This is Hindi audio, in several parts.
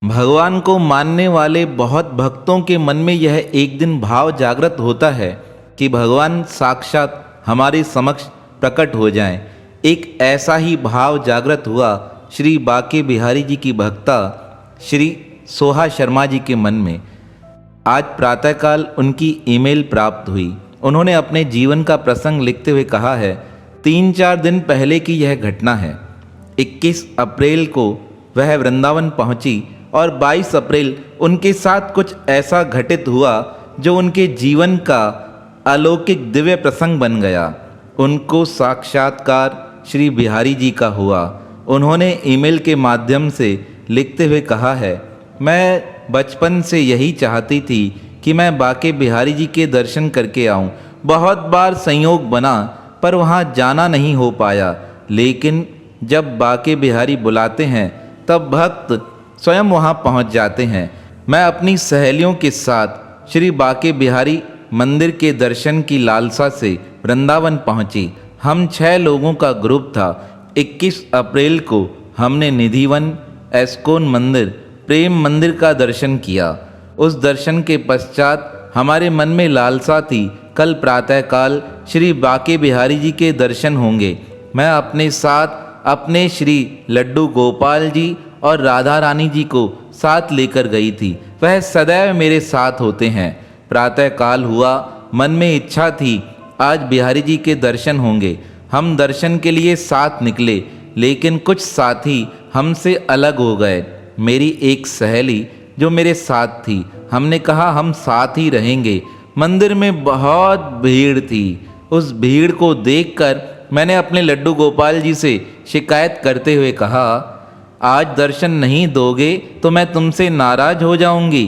भगवान को मानने वाले बहुत भक्तों के मन में यह एक दिन भाव जागृत होता है कि भगवान साक्षात हमारे समक्ष प्रकट हो जाएं। एक ऐसा ही भाव जागृत हुआ श्री बाके बिहारी जी की भक्ता श्री सोहा शर्मा जी के मन में। आज प्रातःकाल उनकी ईमेल प्राप्त हुई। उन्होंने अपने जीवन का प्रसंग लिखते हुए कहा है, 3-4 दिन पहले की यह घटना है। 21 अप्रैल को वह वृंदावन पहुंची और 22 अप्रैल उनके साथ कुछ ऐसा घटित हुआ जो उनके जीवन का अलौकिक दिव्य प्रसंग बन गया। उनको साक्षात्कार श्री बिहारी जी का हुआ। उन्होंने ईमेल के माध्यम से लिखते हुए कहा है, मैं बचपन से यही चाहती थी कि मैं बाके बिहारी जी के दर्शन करके आऊं। बहुत बार संयोग बना पर वहां जाना नहीं हो पाया, लेकिन जब बाके बिहारी बुलाते हैं तब भक्त स्वयं वहां पहुंच जाते हैं। मैं अपनी सहेलियों के साथ श्री बाके बिहारी मंदिर के दर्शन की लालसा से वृंदावन पहुंची। हम 6 लोगों का ग्रुप था। 21 अप्रैल को हमने निधिवन, एस्कॉन मंदिर, प्रेम मंदिर का दर्शन किया। उस दर्शन के पश्चात हमारे मन में लालसा थी, कल प्रातःकाल श्री बाके बिहारी जी के दर्शन होंगे। मैं अपने साथ अपने श्री लड्डू गोपाल जी और राधा रानी जी को साथ लेकर गई थी। वह सदैव मेरे साथ होते हैं। प्रातःकाल हुआ, मन में इच्छा थी आज बिहारी जी के दर्शन होंगे। हम दर्शन के लिए साथ निकले, लेकिन कुछ साथी हमसे अलग हो गए। मेरी एक सहेली जो मेरे साथ थी, हमने कहा हम साथ ही रहेंगे। मंदिर में बहुत भीड़ थी। उस भीड़ को देखकर मैंने अपने लड्डू गोपाल जी से शिकायत करते हुए कहा, आज दर्शन नहीं दोगे तो मैं तुमसे नाराज हो जाऊंगी,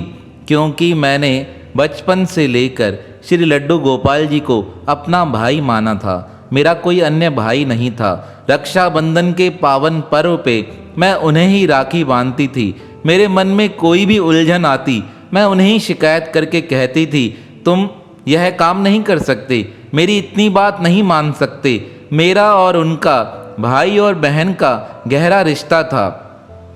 क्योंकि मैंने बचपन से लेकर श्री लड्डू गोपाल जी को अपना भाई माना था। मेरा कोई अन्य भाई नहीं था। रक्षाबंधन के पावन पर्व पे मैं उन्हें ही राखी बांधती थी। मेरे मन में कोई भी उलझन आती, मैं उन्हें ही शिकायत करके कहती थी, तुम यह काम नहीं कर सकते, मेरी इतनी बात नहीं मान सकते। मेरा और उनका भाई और बहन का गहरा रिश्ता था।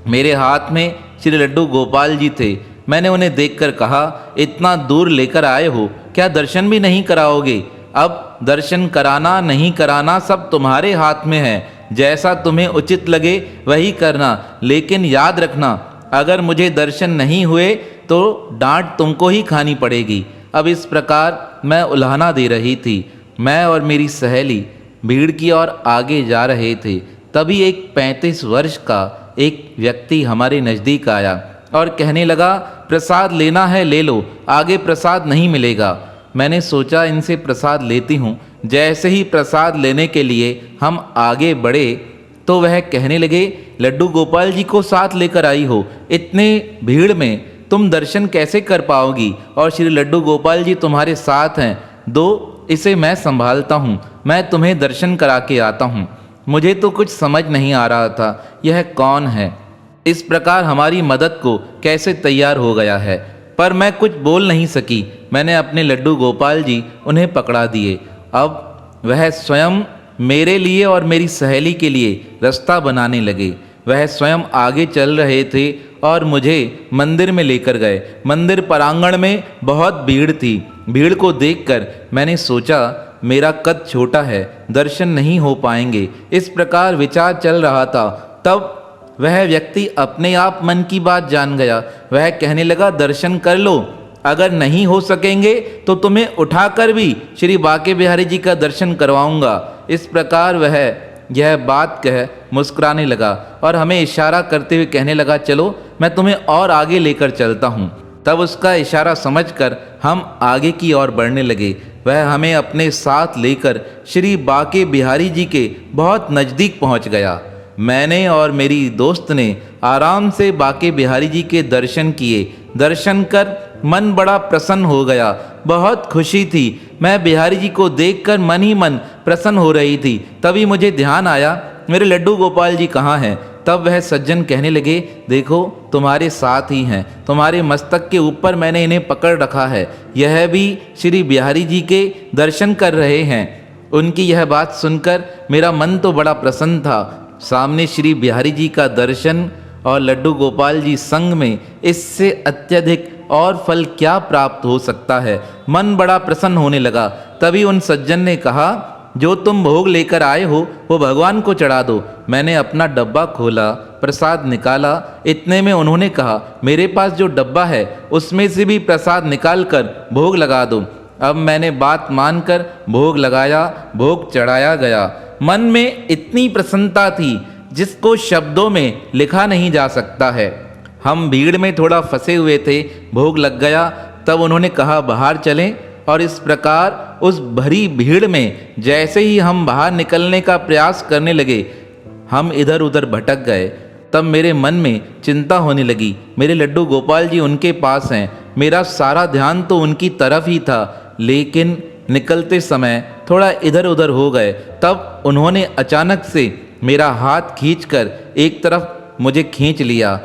मेरे हाथ में श्री लड्डू गोपाल जी थे। मैंने उन्हें देखकर कहा, इतना दूर लेकर आए हो, क्या दर्शन भी नहीं कराओगे? अब दर्शन कराना नहीं कराना सब तुम्हारे हाथ में है। जैसा तुम्हें उचित लगे वही करना, लेकिन याद रखना, अगर मुझे दर्शन नहीं हुए तो डांट तुमको ही खानी पड़ेगी। अब इस प्रकार मैं उल्हाना दे रही थी। मैं और मेरी सहेली भीड़ की ओर आगे जा रहे थे। तभी एक 35 वर्ष का एक व्यक्ति हमारे नज़दीक आया और कहने लगा, प्रसाद लेना है ले लो, आगे प्रसाद नहीं मिलेगा। मैंने सोचा इनसे प्रसाद लेती हूँ। जैसे ही प्रसाद लेने के लिए हम आगे बढ़े तो वह कहने लगे, लड्डू गोपाल जी को साथ लेकर आई हो, इतने भीड़ में तुम दर्शन कैसे कर पाओगी? और श्री लड्डू गोपाल जी तुम्हारे साथ हैं, दो इसे मैं संभालता हूँ, मैं तुम्हें दर्शन करा के आता हूँ। मुझे तो कुछ समझ नहीं आ रहा था यह कौन है, इस प्रकार हमारी मदद को कैसे तैयार हो गया है, पर मैं कुछ बोल नहीं सकी। मैंने अपने लड्डू गोपाल जी उन्हें पकड़ा दिए। अब वह स्वयं मेरे लिए और मेरी सहेली के लिए रास्ता बनाने लगे। वह स्वयं आगे चल रहे थे और मुझे मंदिर में लेकर गए। मंदिर प्रांगण में बहुत भीड़ थी। भीड़ को देखकर मैंने सोचा, मेरा कद छोटा है, दर्शन नहीं हो पाएंगे। इस प्रकार विचार चल रहा था। तब वह व्यक्ति अपने आप मन की बात जान गया। वह कहने लगा, दर्शन कर लो, अगर नहीं हो सकेंगे तो तुम्हें उठाकर भी श्री बाके बिहारी जी का दर्शन करवाऊंगा। इस प्रकार वह यह बात कह मुस्कुराने लगा और हमें इशारा करते हुए कहने लगा, चलो मैं तुम्हें और आगे लेकर चलता हूँ। तब उसका इशारा समझकर हम आगे की ओर बढ़ने लगे। वह हमें अपने साथ लेकर श्री बाके बिहारी जी के बहुत नज़दीक पहुँच गया। मैंने और मेरी दोस्त ने आराम से बाके बिहारी जी के दर्शन किए। दर्शन कर मन बड़ा प्रसन्न हो गया, बहुत खुशी थी। मैं बिहारी जी को देखकर मन ही मन प्रसन्न हो रही थी। तभी मुझे ध्यान आया, मेरे लड्डू गोपाल जी कहाँ हैं? तब वह सज्जन कहने लगे, देखो तुम्हारे साथ ही हैं, तुम्हारे मस्तक के ऊपर मैंने इन्हें पकड़ रखा है, यह भी श्री बिहारी जी के दर्शन कर रहे हैं। उनकी यह बात सुनकर मेरा मन तो बड़ा प्रसन्न था। सामने श्री बिहारी जी का दर्शन और लड्डू गोपाल जी संग में इससे अत्यधिक और फल क्या प्राप्त हो सकता है। मन बड़ा प्रसन्न होने लगा। तभी उन सज्जन ने कहा, जो तुम भोग लेकर आए हो वो भगवान को चढ़ा दो। मैंने अपना डब्बा खोला, प्रसाद निकाला। इतने में उन्होंने कहा, मेरे पास जो डब्बा है उसमें से भी प्रसाद निकाल कर भोग लगा दो। अब मैंने बात मानकर भोग लगाया, भोग चढ़ाया गया। मन में इतनी प्रसन्नता थी जिसको शब्दों में लिखा नहीं जा सकता है। हम भीड़ में थोड़ा फंसे हुए थे, भोग लग गया। तब उन्होंने कहा, बाहर चलें। और इस प्रकार उस भरी भीड़ में जैसे ही हम बाहर निकलने का प्रयास करने लगे, हम इधर उधर भटक गए। तब मेरे मन में चिंता होने लगी। मेरे लड्डू गोपाल जी उनके पास हैं, मेरा सारा ध्यान तो उनकी तरफ ही था, लेकिन निकलते समय थोड़ा इधर उधर हो गए। तब उन्होंने अचानक से मेरा हाथ खींचकर एक तरफ मुझे खींच लिया।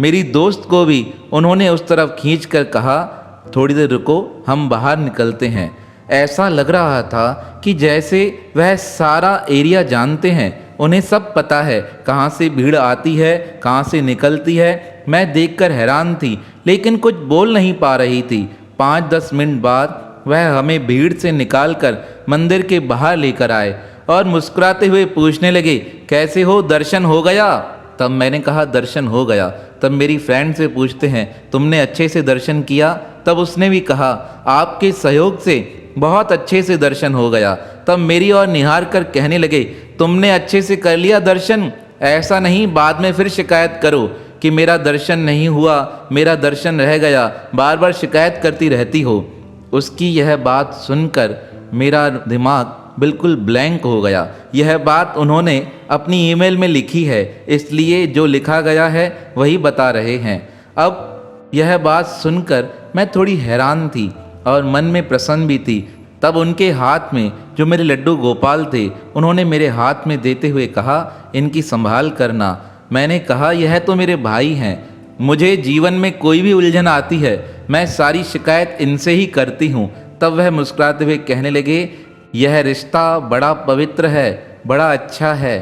मेरी दोस्त को भी उन्होंने उस तरफ खींचकर कहा, थोड़ी देर रुको, हम बाहर निकलते हैं। ऐसा लग रहा था कि जैसे वह सारा एरिया जानते हैं, उन्हें सब पता है कहाँ से भीड़ आती है, कहाँ से निकलती है। मैं देखकर हैरान थी, लेकिन कुछ बोल नहीं पा रही थी। 5-10 मिनट बाद वह हमें भीड़ से निकालकर मंदिर के बाहर लेकर आए और मुस्कुराते हुए पूछने लगे, कैसे हो, दर्शन हो गया? तब मैंने कहा, दर्शन हो गया। तब मेरी फ्रेंड से पूछते हैं, तुमने अच्छे से दर्शन किया? तब उसने भी कहा, आपके सहयोग से बहुत अच्छे से दर्शन हो गया। तब मेरी ओर निहार कर कहने लगे, तुमने अच्छे से कर लिया दर्शन? ऐसा नहीं बाद में फिर शिकायत करो कि मेरा दर्शन नहीं हुआ, मेरा दर्शन रह गया, बार बार शिकायत करती रहती हो। उसकी यह बात सुनकर मेरा दिमाग बिल्कुल ब्लैंक हो गया। यह बात उन्होंने अपनी ईमेल में लिखी है, इसलिए जो लिखा गया है वही बता रहे हैं। अब यह बात सुनकर मैं थोड़ी हैरान थी और मन में प्रसन्न भी थी। तब उनके हाथ में जो मेरे लड्डू गोपाल थे, उन्होंने मेरे हाथ में देते हुए कहा, इनकी संभाल करना। मैंने कहा, यह तो मेरे भाई हैं, मुझे जीवन में कोई भी उलझन आती है मैं सारी शिकायत इनसे ही करती हूँ। तब वह मुस्कुराते हुए कहने लगे, यह रिश्ता बड़ा पवित्र है, बड़ा अच्छा है,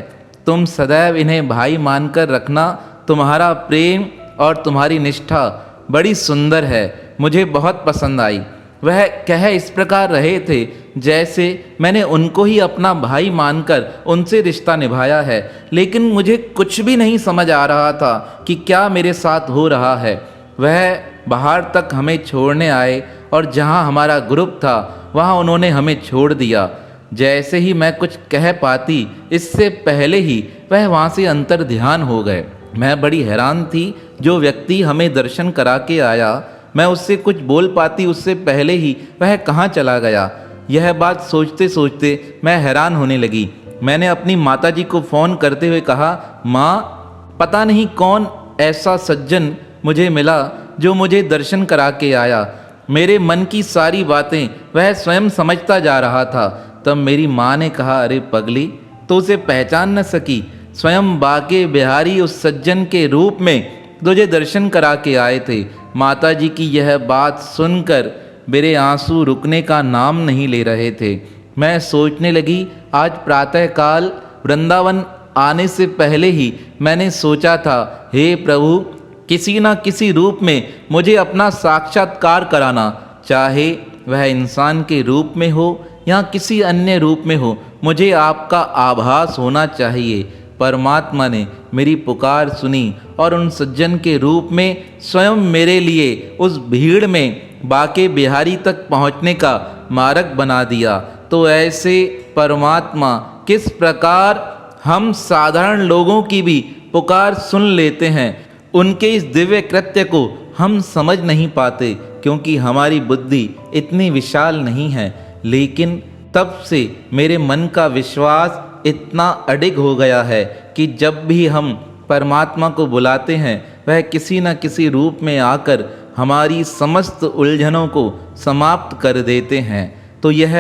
तुम सदैव इन्हें भाई मानकर रखना। तुम्हारा प्रेम और तुम्हारी निष्ठा बड़ी सुंदर है, मुझे बहुत पसंद आई। वह कह इस प्रकार रहे थे जैसे मैंने उनको ही अपना भाई मानकर उनसे रिश्ता निभाया है, लेकिन मुझे कुछ भी नहीं समझ आ रहा था कि क्या मेरे साथ हो रहा है। वह बाहर तक हमें छोड़ने आए और जहाँ हमारा ग्रुप था वहाँ उन्होंने हमें छोड़ दिया। जैसे ही मैं कुछ कह पाती, इससे पहले ही वह वहाँ से अंतर ध्यान हो गए। मैं बड़ी हैरान थी, जो व्यक्ति हमें दर्शन करा के आया, मैं उससे कुछ बोल पाती उससे पहले ही वह कहाँ चला गया। यह बात सोचते सोचते मैं हैरान होने लगी। मैंने अपनी माताजी को फ़ोन करते हुए कहा, माँ, पता नहीं कौन ऐसा सज्जन मुझे मिला जो मुझे दर्शन करा के आया। मेरे मन की सारी बातें वह स्वयं समझता जा रहा था। तब मेरी माँ ने कहा, अरे पगली, तो उसे पहचान न सकी? स्वयं बाके बिहारी उस सज्जन के रूप में तुझे दर्शन करा के आए थे। माताजी की यह बात सुनकर मेरे आंसू रुकने का नाम नहीं ले रहे थे। मैं सोचने लगी, आज प्रातःकाल वृंदावन आने से पहले ही मैंने सोचा था, हे प्रभु, किसी न किसी रूप में मुझे अपना साक्षात्कार कराना, चाहे वह इंसान के रूप में हो या किसी अन्य रूप में हो, मुझे आपका आभास होना चाहिए। परमात्मा ने मेरी पुकार सुनी और उन सज्जन के रूप में स्वयं मेरे लिए उस भीड़ में बाके बिहारी तक पहुंचने का मार्ग बना दिया। तो ऐसे परमात्मा किस प्रकार हम साधारण लोगों की भी पुकार सुन लेते हैं, उनके इस दिव्य कृत्य को हम समझ नहीं पाते, क्योंकि हमारी बुद्धि इतनी विशाल नहीं है। लेकिन तब से मेरे मन का विश्वास इतना अडिग हो गया है कि जब भी हम परमात्मा को बुलाते हैं, वह किसी न किसी रूप में आकर हमारी समस्त उलझनों को समाप्त कर देते हैं। तो यह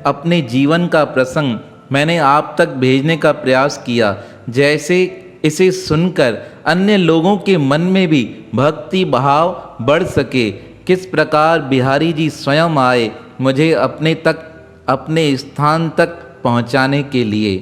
अपने जीवन का प्रसंग मैंने आप तक भेजने का प्रयास किया, जैसे इसे सुनकर अन्य लोगों के मन में भी भक्ति भाव बढ़ सके। किस प्रकार बिहारी जी स्वयं आए मुझे अपने स्थान तक पहुंचाने के लिए।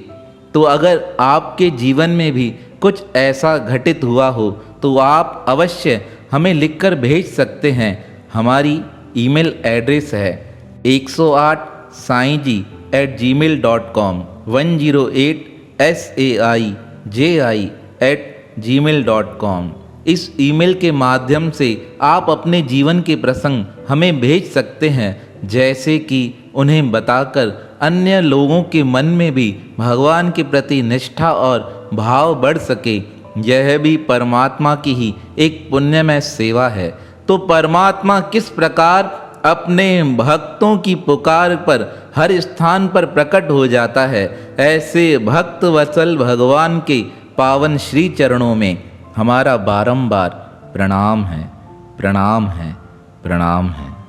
तो अगर आपके जीवन में भी कुछ ऐसा घटित हुआ हो तो आप अवश्य हमें लिखकर भेज सकते हैं। हमारी ईमेल एड्रेस है 108 saiji@gmail.com 108 saiji@gmail.com। इस ईमेल के माध्यम से आप अपने जीवन के प्रसंग हमें भेज सकते हैं, जैसे कि उन्हें बताकर अन्य लोगों के मन में भी भगवान के प्रति निष्ठा और भाव बढ़ सके। यह भी परमात्मा की ही एक पुण्यमय सेवा है। तो परमात्मा किस प्रकार अपने भक्तों की पुकार पर हर स्थान पर प्रकट हो जाता है, ऐसे भक्त वत्सल भगवान के पावन श्री चरणों में हमारा बारंबार प्रणाम है, प्रणाम है, प्रणाम है।